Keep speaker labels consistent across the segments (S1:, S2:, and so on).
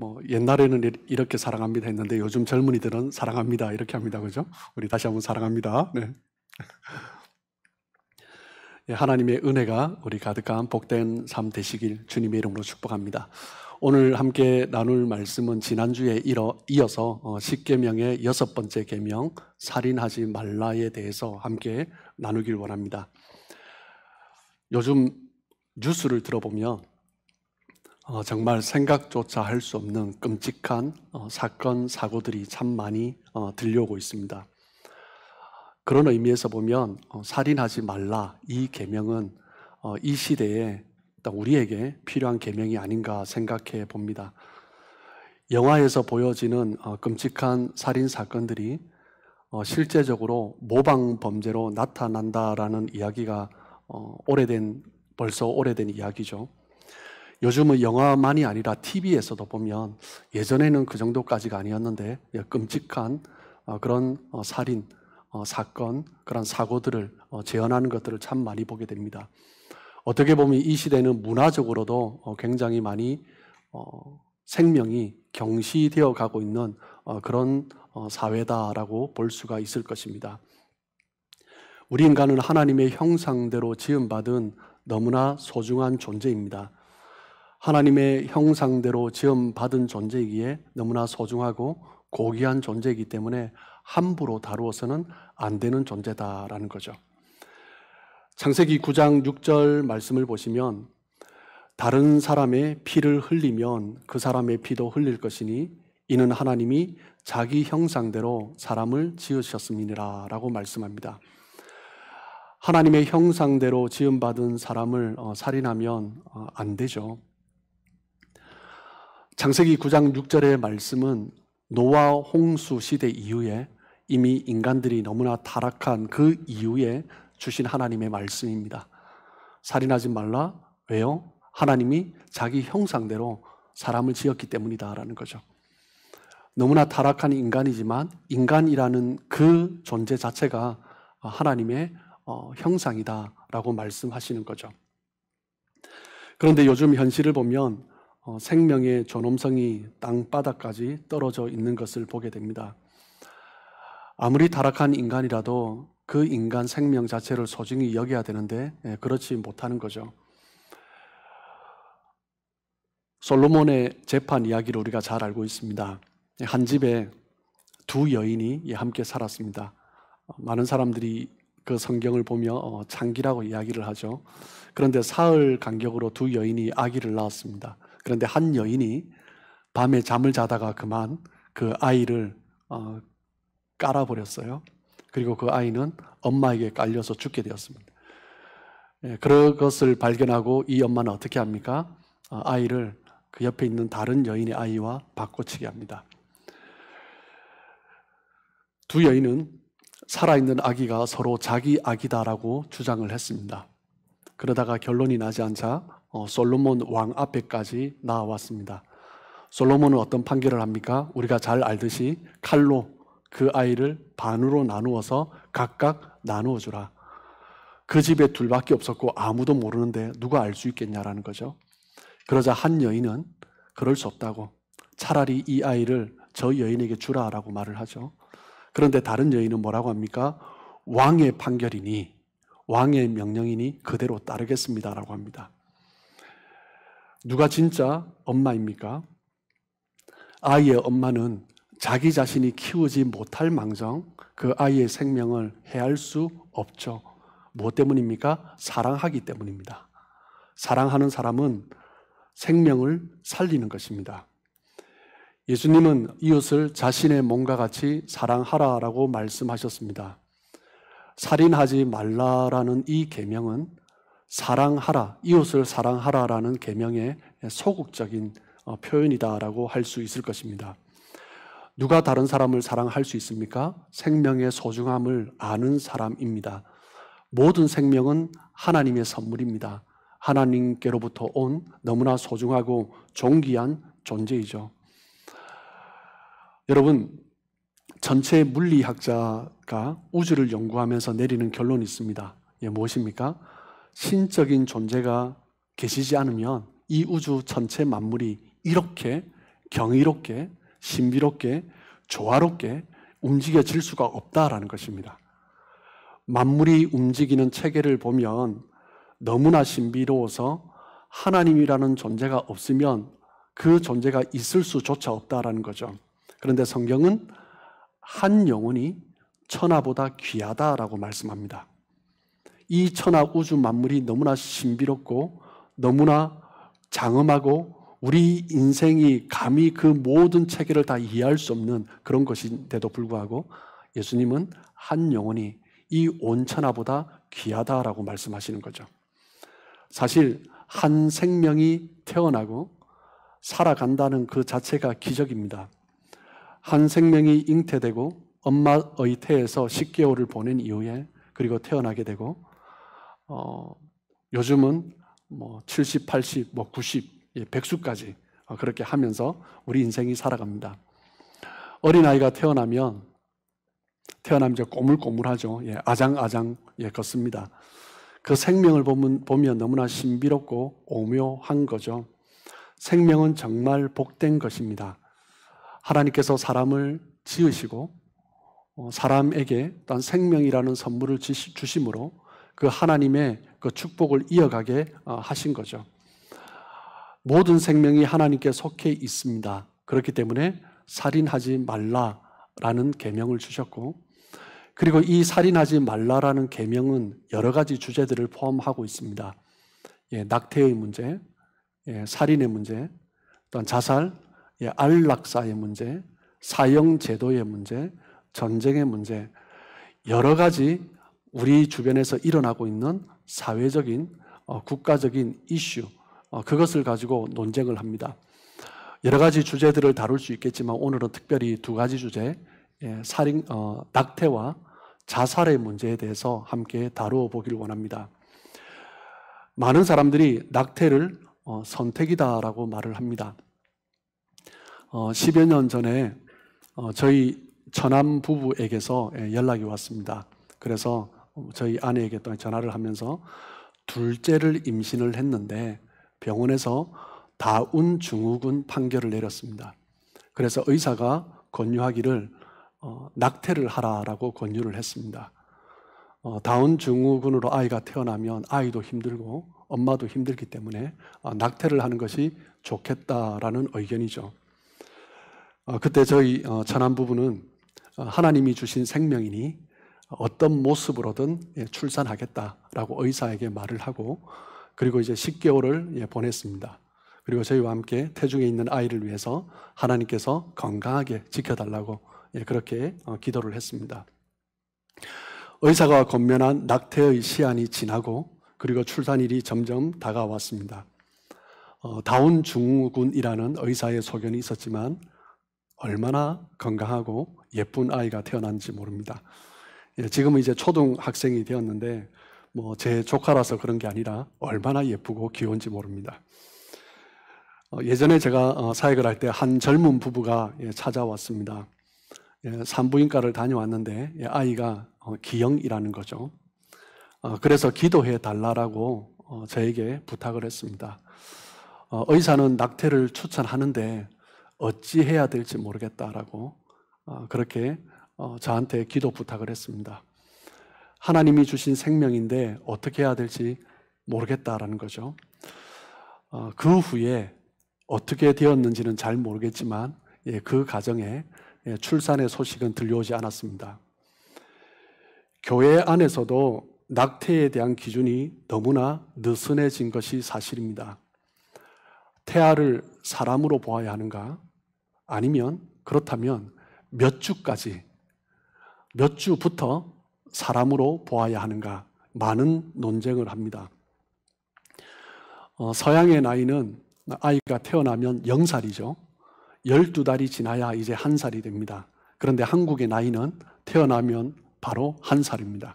S1: 뭐 옛날에는 이렇게 사랑합니다 했는데 요즘 젊은이들은 사랑합니다 이렇게 합니다. 그죠? 우리 다시 한번 사랑합니다. 네. 하나님의 은혜가 우리 가득한 복된 삶 되시길 주님의 이름으로 축복합니다. 오늘 함께 나눌 말씀은 지난주에 이어서 10계명의 6번째 계명 살인하지 말라에 대해서 함께 나누길 원합니다. 요즘 뉴스를 들어보면 정말 생각조차 할 수 없는 끔찍한 사건, 사고들이 참 많이 들려오고 있습니다. 그런 의미에서 보면 살인하지 말라 이 계명은 이 시대에 우리에게 필요한 계명이 아닌가 생각해 봅니다. 영화에서 보여지는 끔찍한 살인 사건들이 실제적으로 모방 범죄로 나타난다라는 이야기가 벌써 오래된 이야기죠. 요즘은 영화만이 아니라 TV에서도 보면 예전에는 그 정도까지가 아니었는데 끔찍한 그런 살인 사건, 그런 사고들을 재현하는 것들을 참 많이 보게 됩니다. 어떻게 보면 이 시대는 문화적으로도 굉장히 많이 생명이 경시되어 가고 있는 그런 사회다라고 볼 수가 있을 것입니다. 우리 인간은 하나님의 형상대로 지음받은 너무나 소중한 존재입니다. 하나님의 형상대로 지음받은 존재이기에 너무나 소중하고 고귀한 존재이기 때문에 함부로 다루어서는 안 되는 존재다라는 거죠. 창세기 9장 6절 말씀을 보시면 다른 사람의 피를 흘리면 그 사람의 피도 흘릴 것이니 이는 하나님이 자기 형상대로 사람을 지으셨음이니라 라고 말씀합니다. 하나님의 형상대로 지음받은 사람을 살인하면 안 되죠. 창세기 9장 6절의 말씀은 노아 홍수 시대 이후에 이미 인간들이 너무나 타락한 그 이후에 주신 하나님의 말씀입니다. 살인하지 말라. 왜요? 하나님이 자기 형상대로 사람을 지었기 때문이다라는 거죠. 너무나 타락한 인간이지만 인간이라는 그 존재 자체가 하나님의 형상이다라고 말씀하시는 거죠. 그런데 요즘 현실을 보면 생명의 존엄성이 땅바닥까지 떨어져 있는 것을 보게 됩니다. 아무리 타락한 인간이라도 그 인간 생명 자체를 소중히 여겨야 되는데 그렇지 못하는 거죠. 솔로몬의 재판 이야기를 우리가 잘 알고 있습니다. 한 집에 두 여인이 함께 살았습니다. 많은 사람들이 그 성경을 보며 창기라고 이야기를 하죠. 그런데 사흘 간격으로 두 여인이 아기를 낳았습니다. 그런데 한 여인이 밤에 잠을 자다가 그만 그 아이를 깔아버렸어요. 그리고 그 아이는 엄마에게 깔려서 죽게 되었습니다. 그것을 발견하고 이 엄마는 어떻게 합니까? 아이를 그 옆에 있는 다른 여인의 아이와 바꿔치기 합니다. 두 여인은 살아있는 아기가 서로 자기 아기다라고 주장을 했습니다. 그러다가 결론이 나지 않자 솔로몬 왕 앞에까지 나왔습니다. 솔로몬은 어떤 판결을 합니까? 우리가 잘 알듯이 칼로 그 아이를 반으로 나누어서 각각 나누어 주라. 그 집에 둘밖에 없었고 아무도 모르는데 누가 알 수 있겠냐라는 거죠. 그러자 한 여인은 그럴 수 없다고 차라리 이 아이를 저 여인에게 주라라고 말을 하죠. 그런데 다른 여인은 뭐라고 합니까? 왕의 판결이니 왕의 명령이니 그대로 따르겠습니다라고 합니다. 누가 진짜 엄마입니까? 아이의 엄마는 자기 자신이 키우지 못할 망정 그 아이의 생명을 해할 수 없죠. 무엇 때문입니까? 사랑하기 때문입니다. 사랑하는 사람은 생명을 살리는 것입니다. 예수님은 이웃을 자신의 몸과 같이 사랑하라라고 말씀하셨습니다. 살인하지 말라라는 이 계명은 사랑하라, 이웃을 사랑하라라는 계명의 소극적인 표현이다라고 할 수 있을 것입니다. 누가 다른 사람을 사랑할 수 있습니까? 생명의 소중함을 아는 사람입니다. 모든 생명은 하나님의 선물입니다. 하나님께로부터 온 너무나 소중하고 존귀한 존재이죠. 여러분, 전체 물리학자가 우주를 연구하면서 내리는 결론이 있습니다. 무엇입니까? 신적인 존재가 계시지 않으면 이 우주 전체 만물이 이렇게 경이롭게, 신비롭게, 조화롭게 움직여질 수가 없다라는 것입니다. 만물이 움직이는 체계를 보면 너무나 신비로워서 하나님이라는 존재가 없으면 그 존재가 있을 수조차 없다라는 거죠. 그런데 성경은 한 영혼이 천하보다 귀하다라고 말씀합니다. 이 천하 우주 만물이 너무나 신비롭고 너무나 장엄하고 우리 인생이 감히 그 모든 체계를 다 이해할 수 없는 그런 것인데도 불구하고 예수님은 한 영혼이 이 온 천하보다 귀하다라고 말씀하시는 거죠. 사실 한 생명이 태어나고 살아간다는 그 자체가 기적입니다. 한 생명이 잉태되고 엄마의 태에서 10개월을 보낸 이후에 그리고 태어나게 되고 요즘은 70, 80, 90, 100수까지 그렇게 하면서 우리 인생이 살아갑니다. 어린아이가 태어나면 이제 꼬물꼬물하죠. 아장아장 걷습니다. 그 생명을 보면 너무나 신비롭고 오묘한 거죠. 생명은 정말 복된 것입니다. 하나님께서 사람을 지으시고 사람에게 또한 생명이라는 선물을 주심으로 그 하나님의 그 축복을 이어가게 하신 거죠. 모든 생명이 하나님께 속해 있습니다. 그렇기 때문에 살인하지 말라라는 계명을 주셨고, 그리고 이 살인하지 말라라는 계명은 여러 가지 주제들을 포함하고 있습니다. 낙태의 문제, 살인의 문제, 또한 자살, 안락사의 문제, 사형제도의 문제, 전쟁의 문제, 여러 가지 우리 주변에서 일어나고 있는 사회적인, 국가적인 이슈, 그것을 가지고 논쟁을 합니다. 여러 가지 주제들을 다룰 수 있겠지만 오늘은 특별히 두 가지 주제, 낙태와 자살의 문제에 대해서 함께 다루어 보기를 원합니다. 많은 사람들이 낙태를 선택이다라고 말을 합니다. 10여 년 전에 저희 처남 부부에게서 연락이 왔습니다. 그래서 저희 아내에게 또 전화를 하면서 둘째를 임신을 했는데 병원에서 다운 증후군 판결을 내렸습니다. 그래서 의사가 권유하기를 낙태를 하라라고 권유를 했습니다. 다운 증후군으로 아이가 태어나면 아이도 힘들고 엄마도 힘들기 때문에 낙태를 하는 것이 좋겠다라는 의견이죠. 그때 저희 처남 부부는 하나님이 주신 생명이니 어떤 모습으로든 출산하겠다라고 의사에게 말을 하고, 그리고 이제 10개월을 보냈습니다. 그리고 저희와 함께 태중에 있는 아이를 위해서 하나님께서 건강하게 지켜달라고 그렇게 기도를 했습니다. 의사가 권면한 낙태의 시한이 지나고 그리고 출산일이 점점 다가왔습니다. 다운 증후군이라는 의사의 소견이 있었지만 얼마나 건강하고 예쁜 아이가 태어난지 모릅니다. 지금은 이제 초등학생이 되었는데 제 조카라서 그런 게 아니라 얼마나 예쁘고 귀여운지 모릅니다. 예전에 제가 사역을 할 때 한 젊은 부부가 찾아왔습니다. 산부인과를 다녀왔는데 아이가 기형이라는 거죠. 그래서 기도해 달라고 저에게 부탁을 했습니다. 의사는 낙태를 추천하는데 어찌해야 될지 모르겠다라고 그렇게 저한테 기도 부탁을 했습니다. 하나님이 주신 생명인데 어떻게 해야 될지 모르겠다라는 거죠. 그 후에 어떻게 되었는지는 잘 모르겠지만 그 가정에 출산의 소식은 들려오지 않았습니다. 교회 안에서도 낙태에 대한 기준이 너무나 느슨해진 것이 사실입니다. 태아를 사람으로 보아야 하는가? 아니면 그렇다면 몇 주부터 사람으로 보아야 하는가? 많은 논쟁을 합니다. 서양의 나이는 아이가 태어나면 0살이죠. 12달이 지나야 이제 1살이 됩니다. 그런데 한국의 나이는 태어나면 바로 1살입니다.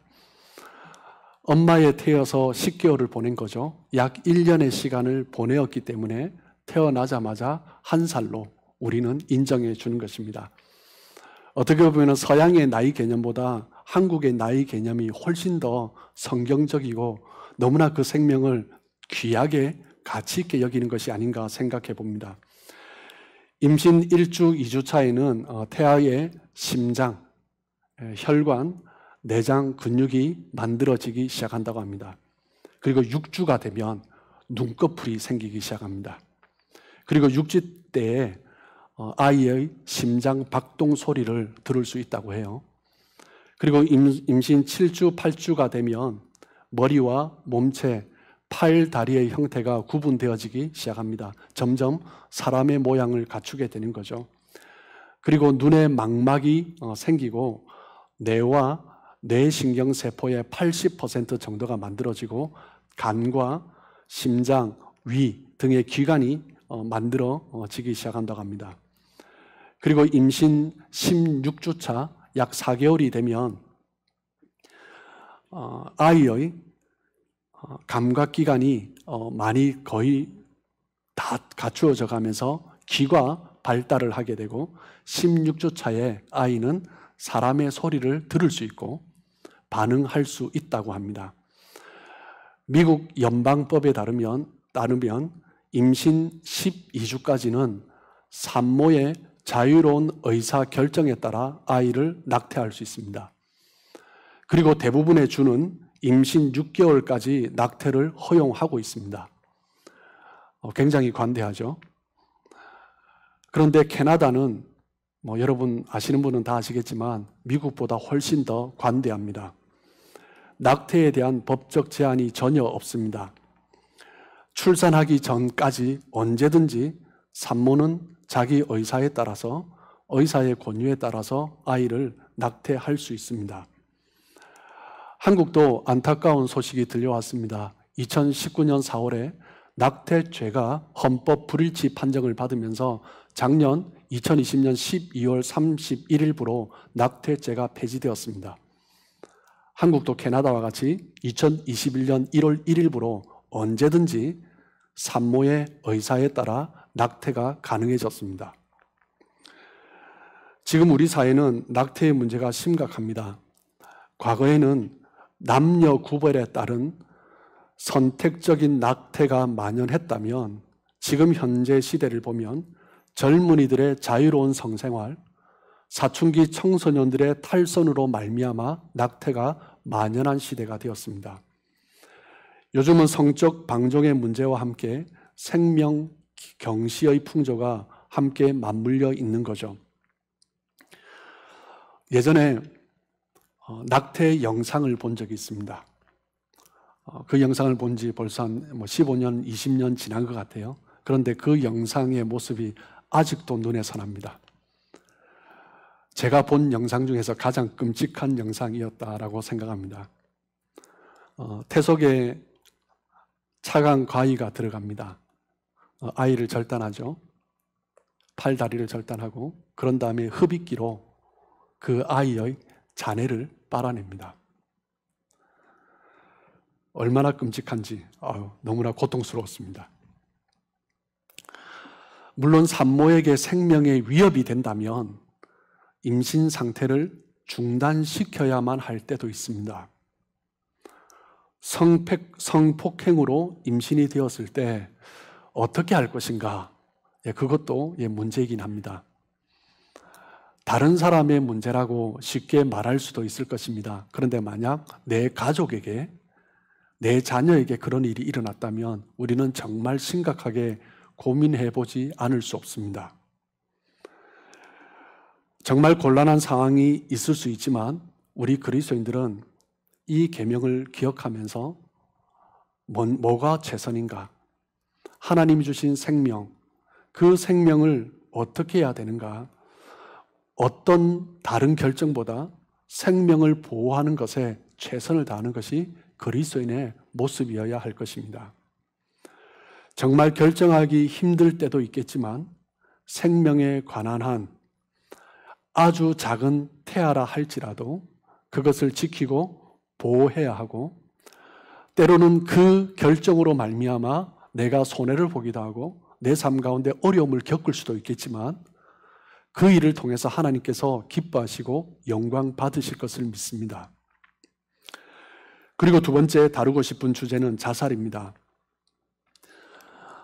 S1: 엄마의 태여서 10개월을 보낸 거죠. 약 1년의 시간을 보내었기 때문에 태어나자마자 1살로 우리는 인정해 주는 것입니다. 어떻게 보면 서양의 나이 개념보다 한국의 나이 개념이 훨씬 더 성경적이고 너무나 그 생명을 귀하게 가치 있게 여기는 것이 아닌가 생각해 봅니다. 임신 1주, 2주 차에는 태아의 심장, 혈관, 내장, 근육이 만들어지기 시작한다고 합니다. 그리고 6주가 되면 눈꺼풀이 생기기 시작합니다. 그리고 6주 때에 아이의 심장 박동 소리를 들을 수 있다고 해요. 그리고 임신 7주, 8주가 되면 머리와 몸체, 팔, 다리의 형태가 구분되어지기 시작합니다. 점점 사람의 모양을 갖추게 되는 거죠. 그리고 눈에 망막이 생기고 뇌와 뇌신경세포의 80% 정도가 만들어지고 간과 심장, 위 등의 기관이 만들어지기 시작한다고 합니다. 그리고 임신 16주차 약 4개월이 되면 아이의 감각기관이 많이 거의 다 갖추어져 가면서 귀가 발달을 하게 되고 16주 차에 아이는 사람의 소리를 들을 수 있고 반응할 수 있다고 합니다. 미국 연방법에 따르면 임신 12주까지는 산모의 자유로운 의사 결정에 따라 아이를 낙태할 수 있습니다. 그리고 대부분의 주는 임신 6개월까지 낙태를 허용하고 있습니다. 굉장히 관대하죠. 그런데 캐나다는 여러분 아시는 분은 다 아시겠지만 미국보다 훨씬 더 관대합니다. 낙태에 대한 법적 제한이 전혀 없습니다. 출산하기 전까지 언제든지 산모는 자기 의사에 따라서 의사의 권유에 따라서 아이를 낙태할 수 있습니다. 한국도 안타까운 소식이 들려왔습니다. 2019년 4월에 낙태죄가 헌법 불일치 판정을 받으면서 작년 2020년 12월 31일부로 낙태죄가 폐지되었습니다. 한국도 캐나다와 같이 2021년 1월 1일부로 언제든지 산모의 의사에 따라 낙태가 가능해졌습니다. 지금 우리 사회는 낙태의 문제가 심각합니다. 과거에는 남녀 구별에 따른 선택적인 낙태가 만연했다면 지금 현재 시대를 보면 젊은이들의 자유로운 성생활, 사춘기 청소년들의 탈선으로 말미암아 낙태가 만연한 시대가 되었습니다. 요즘은 성적 방종의 문제와 함께 생명 경시의 풍조가 함께 맞물려 있는 거죠. 예전에 낙태 영상을 본 적이 있습니다. 그 영상을 본 지 벌써 한 15년, 20년 지난 것 같아요. 그런데 그 영상의 모습이 아직도 눈에 선합니다. 제가 본 영상 중에서 가장 끔찍한 영상이었다라고 생각합니다. 태속에 차가운 과위가 들어갑니다. 아이를 절단하죠. 팔, 다리를 절단하고 그런 다음에 흡입기로 그 아이의 자네를 빨아냅니다. 얼마나 끔찍한지 너무나 고통스러웠습니다. 물론 산모에게 생명에 위협이 된다면 임신 상태를 중단시켜야만 할 때도 있습니다. 성폭행으로 임신이 되었을 때 어떻게 할 것인가? 그것도 문제이긴 합니다. 다른 사람의 문제라고 쉽게 말할 수도 있을 것입니다. 그런데 만약 내 가족에게, 내 자녀에게 그런 일이 일어났다면 우리는 정말 심각하게 고민해 보지 않을 수 없습니다. 정말 곤란한 상황이 있을 수 있지만 우리 그리스도인들은 이 계명을 기억하면서 뭐가 최선인가? 하나님이 주신 생명, 그 생명을 어떻게 해야 되는가? 어떤 다른 결정보다 생명을 보호하는 것에 최선을 다하는 것이 그리스도인의 모습이어야 할 것입니다. 정말 결정하기 힘들 때도 있겠지만 생명에 관한 한 아주 작은 태아라 할지라도 그것을 지키고 보호해야 하고 때로는 그 결정으로 말미암아 내가 손해를 보기도 하고 내 삶 가운데 어려움을 겪을 수도 있겠지만 그 일을 통해서 하나님께서 기뻐하시고 영광 받으실 것을 믿습니다. 그리고 두 번째 다루고 싶은 주제는 자살입니다.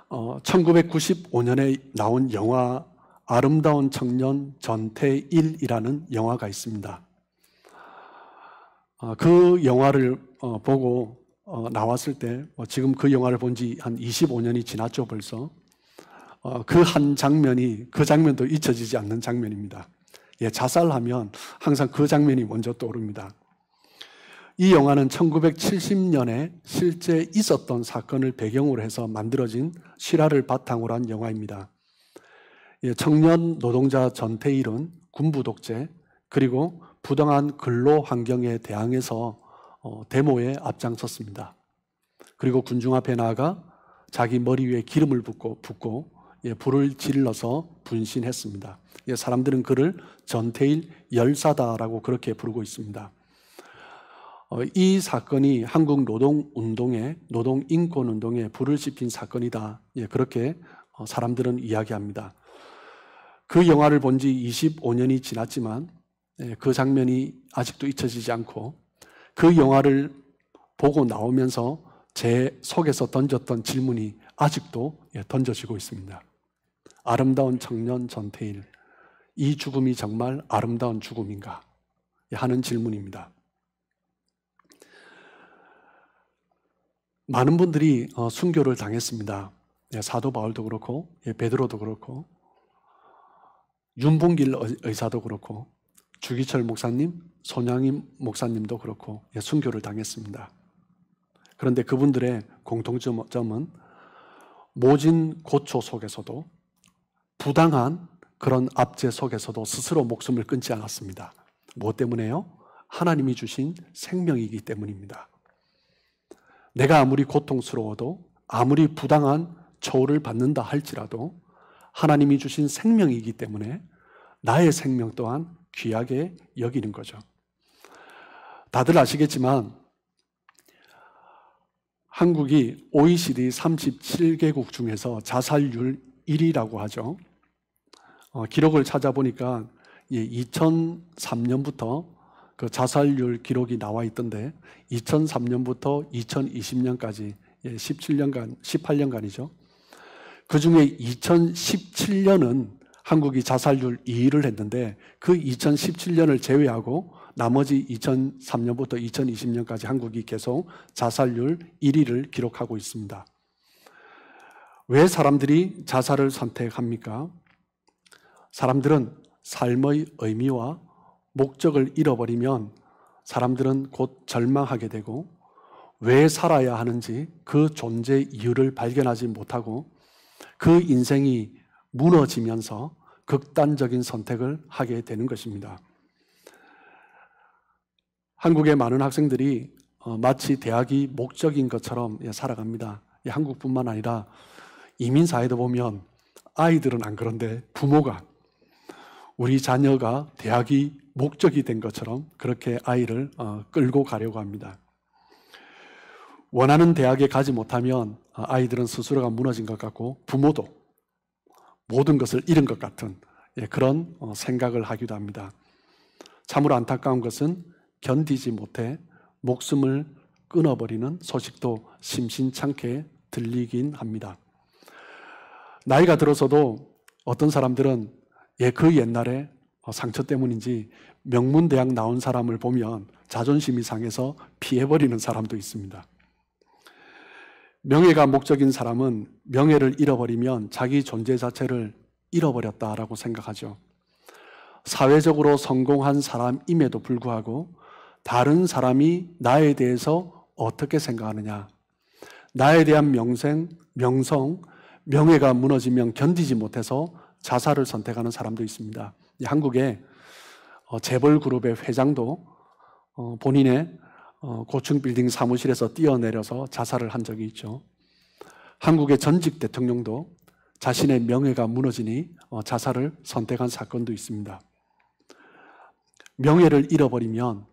S1: 1995년에 나온 영화 아름다운 청년 전태일이라는 영화가 있습니다. 그 영화를 보고 나왔을 때 지금 그 영화를 본 지 한 25년이 지났죠 벌써. 그 한 장면이 그 장면도 잊혀지지 않는 장면입니다. 예, 자살하면 항상 그 장면이 먼저 떠오릅니다. 이 영화는 1970년에 실제 있었던 사건을 배경으로 해서 만들어진 실화를 바탕으로 한 영화입니다. 예, 청년 노동자 전태일은 군부 독재 그리고 부당한 근로 환경에 대항해서 데모에 앞장섰습니다. 그리고 군중 앞에 나아가 자기 머리 위에 기름을 붓고 예, 불을 질러서 분신했습니다. 예, 사람들은 그를 전태일 열사다라고 그렇게 부르고 있습니다. 이 사건이 한국 노동인권운동에 불을 지핀 사건이다. 예, 그렇게 사람들은 이야기합니다. 그 영화를 본 지 25년이 지났지만 그 장면이 아직도 잊혀지지 않고 그 영화를 보고 나오면서 제 속에서 던졌던 질문이 아직도 던져지고 있습니다. 아름다운 청년 전태일, 이 죽음이 정말 아름다운 죽음인가 하는 질문입니다. 많은 분들이 순교를 당했습니다. 사도 바울도 그렇고 베드로도 그렇고 윤봉길 의사도 그렇고 주기철 목사님, 손양임 목사님도 그렇고 순교를 당했습니다. 그런데 그분들의 공통점은 모진 고초 속에서도 부당한 그런 압제 속에서도 스스로 목숨을 끊지 않았습니다. 무엇 때문에요? 하나님이 주신 생명이기 때문입니다. 내가 아무리 고통스러워도 아무리 부당한 처우를 받는다 할지라도 하나님이 주신 생명이기 때문에 나의 생명 또한 귀하게 여기는 거죠. 다들 아시겠지만 한국이 OECD 37개국 중에서 자살률 1위라고 하죠. 기록을 찾아보니까 2003년부터 그 자살률 기록이 나와 있던데 2003년부터 2020년까지 18년간이죠. 그 중에 2017년은 한국이 자살률 2위를 했는데 그 2017년을 제외하고 나머지 2003년부터 2020년까지 한국이 계속 자살률 1위를 기록하고 있습니다. 왜 사람들이 자살을 선택합니까? 사람들은 삶의 의미와 목적을 잃어버리면 사람들은 곧 절망하게 되고 왜 살아야 하는지 그 존재 이유를 발견하지 못하고 그 인생이 무너지면서 극단적인 선택을 하게 되는 것입니다. 한국의 많은 학생들이 마치 대학이 목적인 것처럼 살아갑니다. 한국뿐만 아니라 이민사회도 보면 아이들은 안 그런데 부모가 우리 자녀가 대학이 목적이 된 것처럼 그렇게 아이를 끌고 가려고 합니다. 원하는 대학에 가지 못하면 아이들은 스스로가 무너진 것 같고 부모도 모든 것을 잃은 것 같은 그런 생각을 하기도 합니다. 참으로 안타까운 것은 견디지 못해 목숨을 끊어버리는 소식도 심심찮게 들리긴 합니다. 나이가 들어서도 어떤 사람들은 그 옛날에 상처 때문인지 명문대학 나온 사람을 보면 자존심이 상해서 피해버리는 사람도 있습니다. 명예가 목적인 사람은 명예를 잃어버리면 자기 존재 자체를 잃어버렸다라고 생각하죠. 사회적으로 성공한 사람임에도 불구하고 다른 사람이 나에 대해서 어떻게 생각하느냐, 나에 대한 명성, 명예가 무너지면 견디지 못해서 자살을 선택하는 사람도 있습니다. 한국의 재벌그룹의 회장도 본인의 고층 빌딩 사무실에서 뛰어내려서 자살을 한 적이 있죠. 한국의 전직 대통령도 자신의 명예가 무너지니 자살을 선택한 사건도 있습니다. 명예를 잃어버리면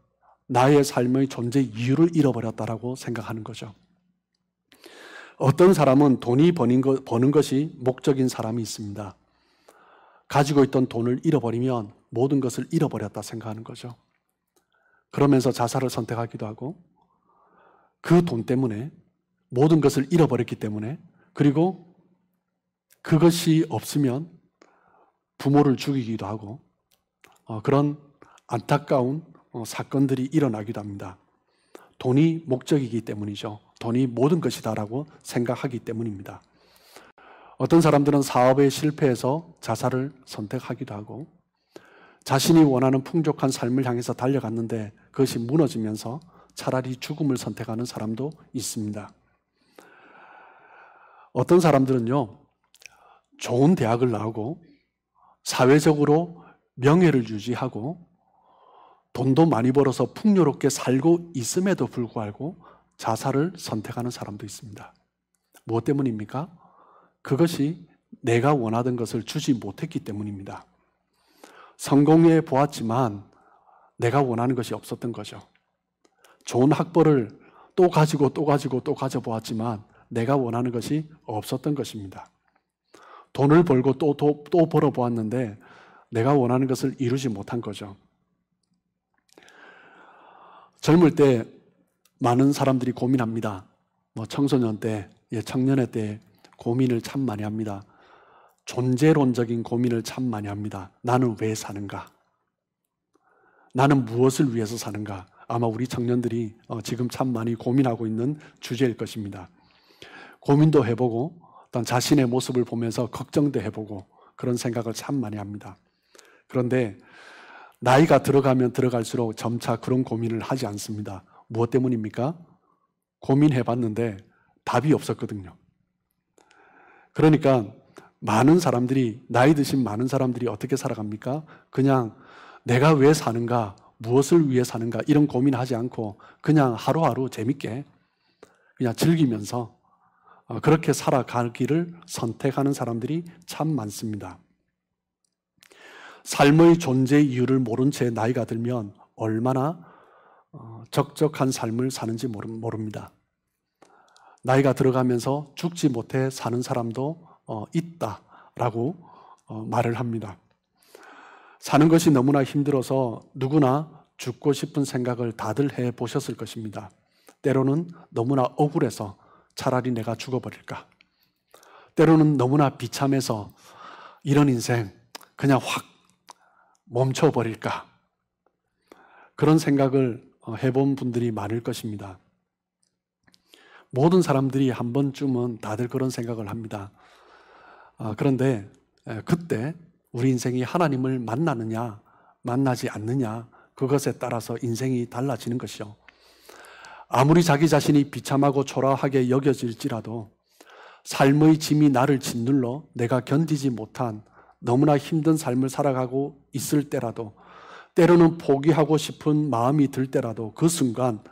S1: 나의 삶의 존재 이유를 잃어버렸다라고 생각하는 거죠. 어떤 사람은 돈이 버는 것이 목적인 사람이 있습니다. 가지고 있던 돈을 잃어버리면 모든 것을 잃어버렸다 생각하는 거죠. 그러면서 자살을 선택하기도 하고 그 돈 때문에 모든 것을 잃어버렸기 때문에 그리고 그것이 없으면 부모를 죽이기도 하고 그런 안타까운 사건들이 일어나기도 합니다. 돈이 목적이기 때문이죠. 돈이 모든 것이다라고 생각하기 때문입니다. 어떤 사람들은 사업에 실패해서 자살을 선택하기도 하고 자신이 원하는 풍족한 삶을 향해서 달려갔는데 그것이 무너지면서 차라리 죽음을 선택하는 사람도 있습니다. 어떤 사람들은요, 좋은 대학을 나오고 사회적으로 명예를 유지하고 돈도 많이 벌어서 풍요롭게 살고 있음에도 불구하고 자살을 선택하는 사람도 있습니다. 무엇 때문입니까? 그것이 내가 원하던 것을 주지 못했기 때문입니다. 성공해 보았지만 내가 원하는 것이 없었던 거죠. 좋은 학벌을 또 가지고 또 가져보았지만 내가 원하는 것이 없었던 것입니다. 돈을 벌고 또 벌어보았는데 내가 원하는 것을 이루지 못한 거죠. 젊을 때 많은 사람들이 고민합니다. 청소년 때, 청년의 때 고민을 참 많이 합니다. 존재론적인 고민을 참 많이 합니다. 나는 왜 사는가? 나는 무엇을 위해서 사는가? 아마 우리 청년들이 지금 참 많이 고민하고 있는 주제일 것입니다. 고민도 해보고 또 자신의 모습을 보면서 걱정도 해보고 그런 생각을 참 많이 합니다. 그런데 나이가 들어가면 들어갈수록 점차 그런 고민을 하지 않습니다. 무엇 때문입니까? 고민해봤는데 답이 없었거든요. 그러니까 많은 사람들이, 나이 드신 많은 사람들이 어떻게 살아갑니까? 그냥 내가 왜 사는가, 무엇을 위해 사는가 이런 고민하지 않고 그냥 하루하루 재밌게 그냥 즐기면서 그렇게 살아가기를 선택하는 사람들이 참 많습니다. 삶의 존재 이유를 모른 채 나이가 들면 얼마나 적적한 삶을 사는지 모릅니다. 나이가 들어가면서 죽지 못해 사는 사람도 있다라고 말을 합니다. 사는 것이 너무나 힘들어서 누구나 죽고 싶은 생각을 다들 해보셨을 것입니다. 때로는 너무나 억울해서 차라리 내가 죽어버릴까? 때로는 너무나 비참해서 이런 인생 그냥 확 멈춰버릴까? 그런 생각을 해본 분들이 많을 것입니다. 모든 사람들이 한 번쯤은 다들 그런 생각을 합니다. 그런데 그때 우리 인생이 하나님을 만나느냐 만나지 않느냐 그것에 따라서 인생이 달라지는 것이요. 아무리 자기 자신이 비참하고 초라하게 여겨질지라도 삶의 짐이 나를 짓눌러 내가 견디지 못한 너무나 힘든 삶을 살아가고 있을 때라도 때로는 포기하고 싶은 마음이 들 때라도 그 순간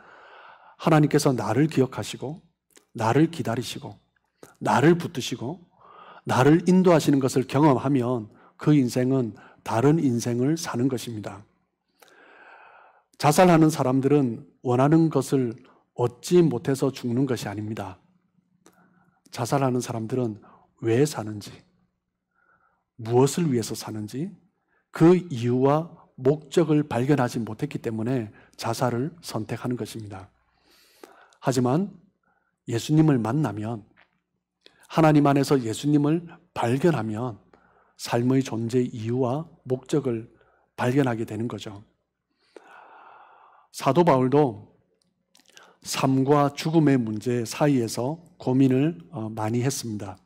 S1: 하나님께서 나를 기억하시고 나를 기다리시고 나를 붙드시고 나를 인도하시는 것을 경험하면 그 인생은 다른 인생을 사는 것입니다. 자살하는 사람들은 원하는 것을 얻지 못해서 죽는 것이 아닙니다. 자살하는 사람들은 왜 사는지, 무엇을 위해서 사는지 그 이유와 목적을 발견하지 못했기 때문에 자살을 선택하는 것입니다. 하지만 예수님을 만나면, 하나님 안에서 예수님을 발견하면 삶의 존재 이유와 목적을 발견하게 되는 거죠. 사도 바울도 삶과 죽음의 문제 사이에서 고민을 많이 했습니다.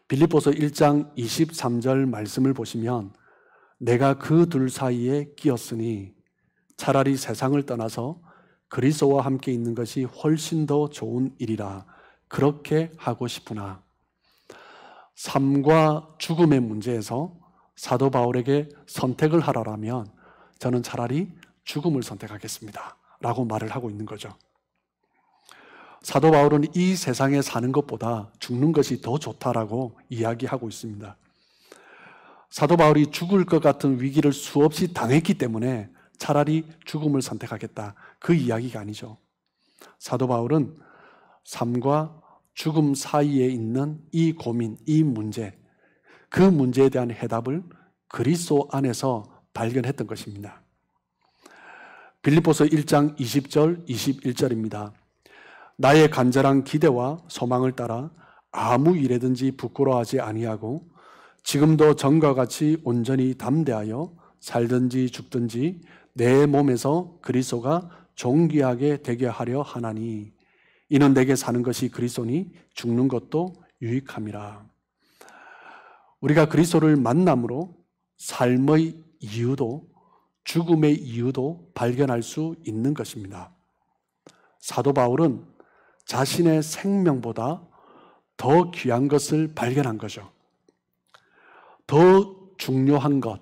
S1: 빌립보서 1장 23절 말씀을 보시면 내가 그 둘 사이에 끼었으니 차라리 세상을 떠나서 그리스도와 함께 있는 것이 훨씬 더 좋은 일이라 그렇게 하고 싶으나, 삶과 죽음의 문제에서 사도 바울에게 선택을 하라면 저는 차라리 죽음을 선택하겠습니다 라고 말을 하고 있는 거죠. 사도 바울은 이 세상에 사는 것보다 죽는 것이 더 좋다라고 이야기하고 있습니다. 사도 바울이 죽을 것 같은 위기를 수없이 당했기 때문에 차라리 죽음을 선택하겠다, 그 이야기가 아니죠. 사도 바울은 삶과 죽음 사이에 있는 이 고민, 이 문제, 그 문제에 대한 해답을 그리스도 안에서 발견했던 것입니다. 빌립보서 1장 20절, 21절입니다. 나의 간절한 기대와 소망을 따라 아무 일에든지 부끄러워하지 아니하고 지금도 전과 같이 온전히 담대하여 살든지 죽든지 내 몸에서 그리스도가 존귀하게 되게 하려 하나니 이는 내게 사는 것이 그리스도니 죽는 것도 유익함이라. 우리가 그리스도를 만남으로 삶의 이유도 죽음의 이유도 발견할 수 있는 것입니다. 사도 바울은 자신의 생명보다 더 귀한 것을 발견한 거죠. 더 중요한 것,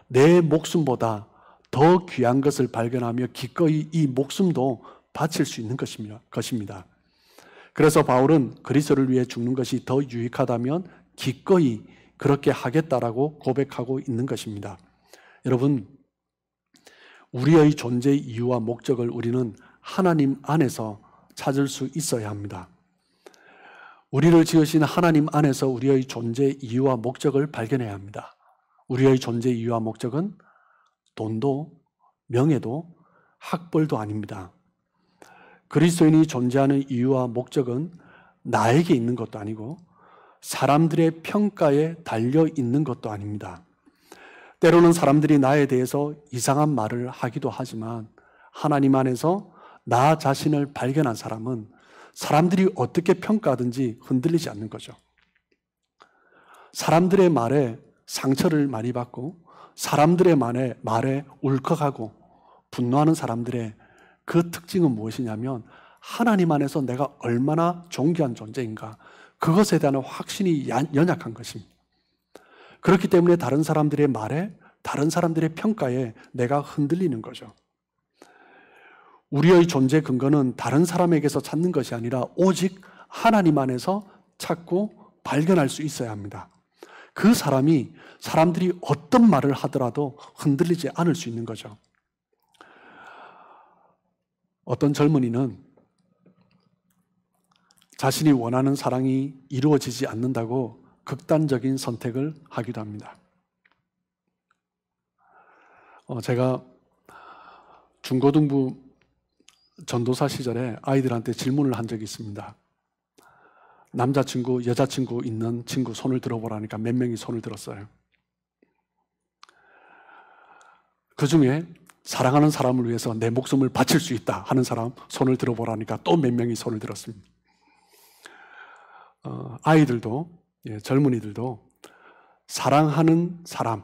S1: 내 목숨보다 더 귀한 것을 발견하며 기꺼이 이 목숨도 바칠 수 있는 것입니다. 그래서 바울은 그리스도를 위해 죽는 것이 더 유익하다면 기꺼이 그렇게 하겠다라고 고백하고 있는 것입니다. 여러분, 우리의 존재의 이유와 목적을 우리는 하나님 안에서 찾을 수 있어야 합니다. 우리를 지으신 하나님 안에서 우리의 존재의 이유와 목적을 발견해야 합니다. 우리의 존재의 이유와 목적은 돈도 명예도 학벌도 아닙니다. 그리스도인이 존재하는 이유와 목적은 나에게 있는 것도 아니고 사람들의 평가에 달려 있는 것도 아닙니다. 때로는 사람들이 나에 대해서 이상한 말을 하기도 하지만 하나님 안에서 나 자신을 발견한 사람은 사람들이 어떻게 평가하든지 흔들리지 않는 거죠. 사람들의 말에 상처를 많이 받고 사람들의 말에 울컥하고 분노하는 사람들의 그 특징은 무엇이냐면 하나님 안에서 내가 얼마나 존귀한 존재인가, 그것에 대한 확신이 연약한 것입니다. 그렇기 때문에 다른 사람들의 말에, 다른 사람들의 평가에 내가 흔들리는 거죠. 우리의 존재 근거는 다른 사람에게서 찾는 것이 아니라 오직 하나님 안에서 찾고 발견할 수 있어야 합니다. 그 사람이 사람들이 어떤 말을 하더라도 흔들리지 않을 수 있는 거죠. 어떤 젊은이는 자신이 원하는 사랑이 이루어지지 않는다고 극단적인 선택을 하기도 합니다. 제가 중고등부 전도사 시절에 아이들한테 질문을 한 적이 있습니다. 남자친구, 여자친구 있는 친구 손을 들어보라니까 몇 명이 손을 들었어요. 그 중에 사랑하는 사람을 위해서 내 목숨을 바칠 수 있다 하는 사람 손을 들어보라니까 또 몇 명이 손을 들었습니다. 아이들도, 젊은이들도 사랑하는 사람,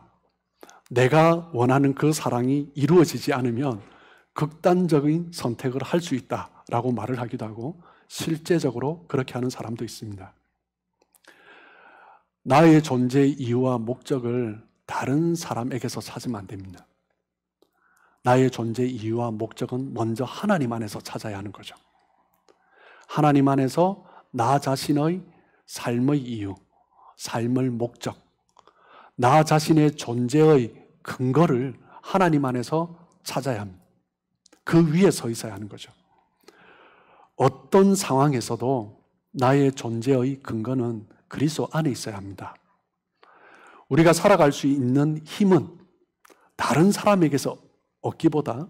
S1: 내가 원하는 그 사랑이 이루어지지 않으면 극단적인 선택을 할 수 있다라고 말을 하기도 하고 실제적으로 그렇게 하는 사람도 있습니다. 나의 존재의 이유와 목적을 다른 사람에게서 찾으면 안 됩니다. 나의 존재의 이유와 목적은 먼저 하나님 안에서 찾아야 하는 거죠. 하나님 안에서 나 자신의 삶의 이유, 삶의 목적, 나 자신의 존재의 근거를 하나님 안에서 찾아야 합니다. 그 위에 서 있어야 하는 거죠. 어떤 상황에서도 나의 존재의 근거는 그리스도 안에 있어야 합니다. 우리가 살아갈 수 있는 힘은 다른 사람에게서 얻기보다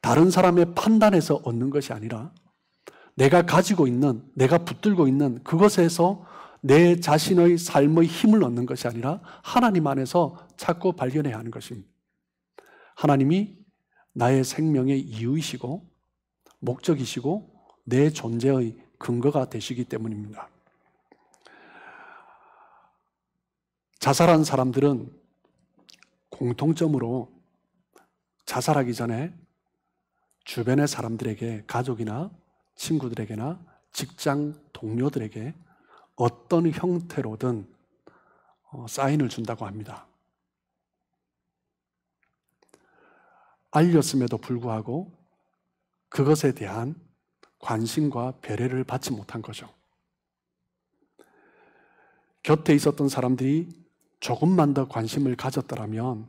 S1: 다른 사람의 판단에서 얻는 것이 아니라 내가 가지고 있는, 내가 붙들고 있는 그것에서 내 자신의 삶의 힘을 얻는 것이 아니라 하나님 안에서 찾고 발견해야 하는 것입니다. 하나님이 나의 생명의 이유이시고 목적이시고 내 존재의 근거가 되시기 때문입니다. 자살한 사람들은 공통점으로 자살하기 전에 주변의 사람들에게, 가족이나 친구들에게나 직장 동료들에게 어떤 형태로든 사인을 준다고 합니다. 알렸음에도 불구하고 그것에 대한 관심과 배려를 받지 못한 거죠. 곁에 있었던 사람들이 조금만 더 관심을 가졌더라면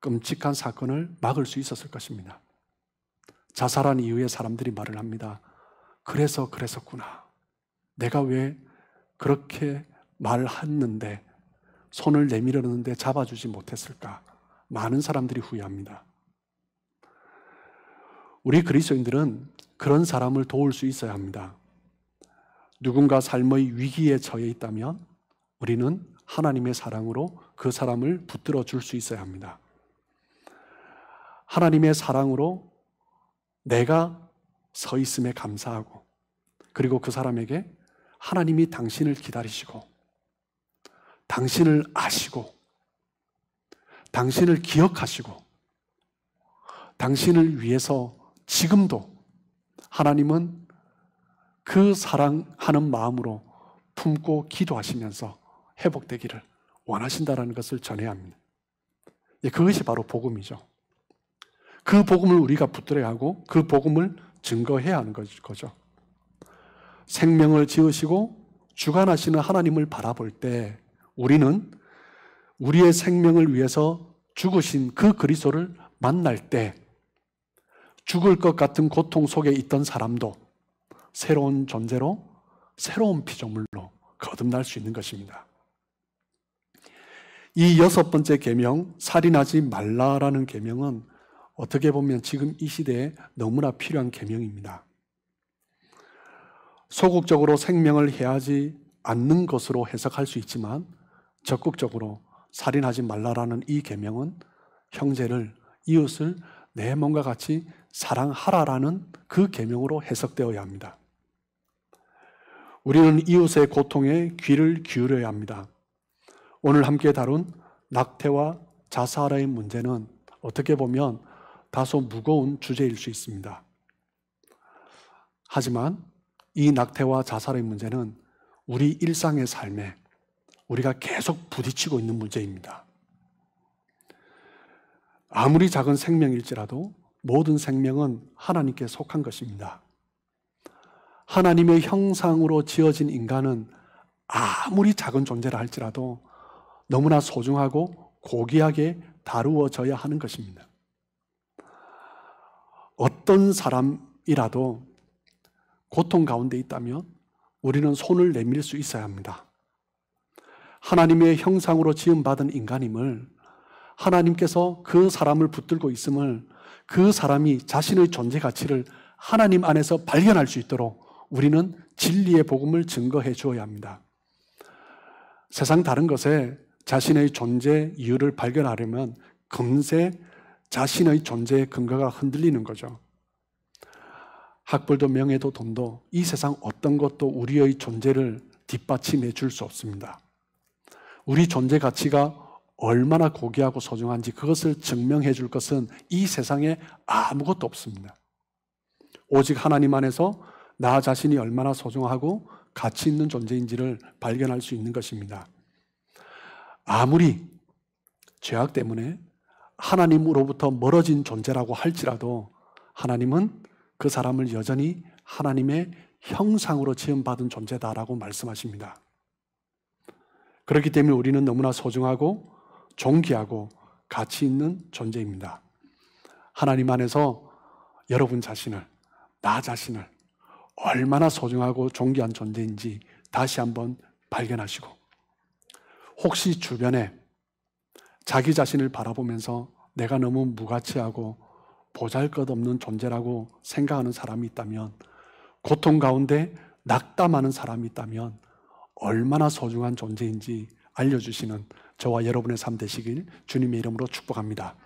S1: 끔찍한 사건을 막을 수 있었을 것입니다. 자살한 이후에 사람들이 말을 합니다. 그래서 그랬었구나. 내가 왜 그렇게 말했는데 손을 내밀었는데 잡아주지 못했을까? 많은 사람들이 후회합니다. 우리 그리스도인들은 그런 사람을 도울 수 있어야 합니다. 누군가 삶의 위기에 처해 있다면 우리는 하나님의 사랑으로 그 사람을 붙들어 줄 수 있어야 합니다. 하나님의 사랑으로 내가 서 있음에 감사하고, 그리고 그 사람에게 하나님이 당신을 기다리시고, 당신을 아시고, 당신을 기억하시고, 당신을 위해서 지금도 하나님은 그 사랑하는 마음으로 품고 기도하시면서 회복되기를 원하신다는 것을 전해야 합니다. 그것이 바로 복음이죠. 그 복음을 우리가 붙들어야 하고 그 복음을 증거해야 하는 거죠. 생명을 지으시고 주관하시는 하나님을 바라볼 때 우리는 우리의 생명을 위해서 죽으신 그 그리스도를 만날 때 죽을 것 같은 고통 속에 있던 사람도 새로운 존재로, 새로운 피조물로 거듭날 수 있는 것입니다. 이 6번째 계명, 살인하지 말라라는 계명은 어떻게 보면 지금 이 시대에 너무나 필요한 계명입니다. 소극적으로 생명을 해하지 않는 것으로 해석할 수 있지만 적극적으로 살인하지 말라라는 이 계명은 형제를, 이웃을 내 몸과 같이 사랑하라라는 그 계명으로 해석되어야 합니다. 우리는 이웃의 고통에 귀를 기울여야 합니다. 오늘 함께 다룬 낙태와 자살의 문제는 어떻게 보면 다소 무거운 주제일 수 있습니다. 하지만 이 낙태와 자살의 문제는 우리 일상의 삶에 우리가 계속 부딪히고 있는 문제입니다. 아무리 작은 생명일지라도 모든 생명은 하나님께 속한 것입니다. 하나님의 형상으로 지어진 인간은 아무리 작은 존재라 할지라도 너무나 소중하고 고귀하게 다루어져야 하는 것입니다. 어떤 사람이라도 고통 가운데 있다면 우리는 손을 내밀 수 있어야 합니다. 하나님의 형상으로 지음받은 인간임을, 하나님께서 그 사람을 붙들고 있음을, 그 사람이 자신의 존재 가치를 하나님 안에서 발견할 수 있도록 우리는 진리의 복음을 증거해 주어야 합니다. 세상 다른 것에 자신의 존재 이유를 발견하려면 금세 자신의 존재의 근거가 흔들리는 거죠. 학벌도 명예도 돈도 이 세상 어떤 것도 우리의 존재를 뒷받침해 줄 수 없습니다. 우리 존재 가치가 얼마나 고귀하고 소중한지 그것을 증명해 줄 것은 이 세상에 아무것도 없습니다. 오직 하나님 안에서 나 자신이 얼마나 소중하고 가치 있는 존재인지를 발견할 수 있는 것입니다. 아무리 죄악 때문에 하나님으로부터 멀어진 존재라고 할지라도 하나님은 그 사람을 여전히 하나님의 형상으로 지음받은 존재다라고 말씀하십니다. 그렇기 때문에 우리는 너무나 소중하고 존귀하고 가치 있는 존재입니다. 하나님 안에서 여러분 자신을, 나 자신을 얼마나 소중하고 존귀한 존재인지 다시 한번 발견하시고, 혹시 주변에 자기 자신을 바라보면서 내가 너무 무가치하고 보잘것없는 존재라고 생각하는 사람이 있다면, 고통 가운데 낙담하는 사람이 있다면 얼마나 소중한 존재인지 알려주시는 저와 여러분의 삶 되시길 주님의 이름으로 축복합니다.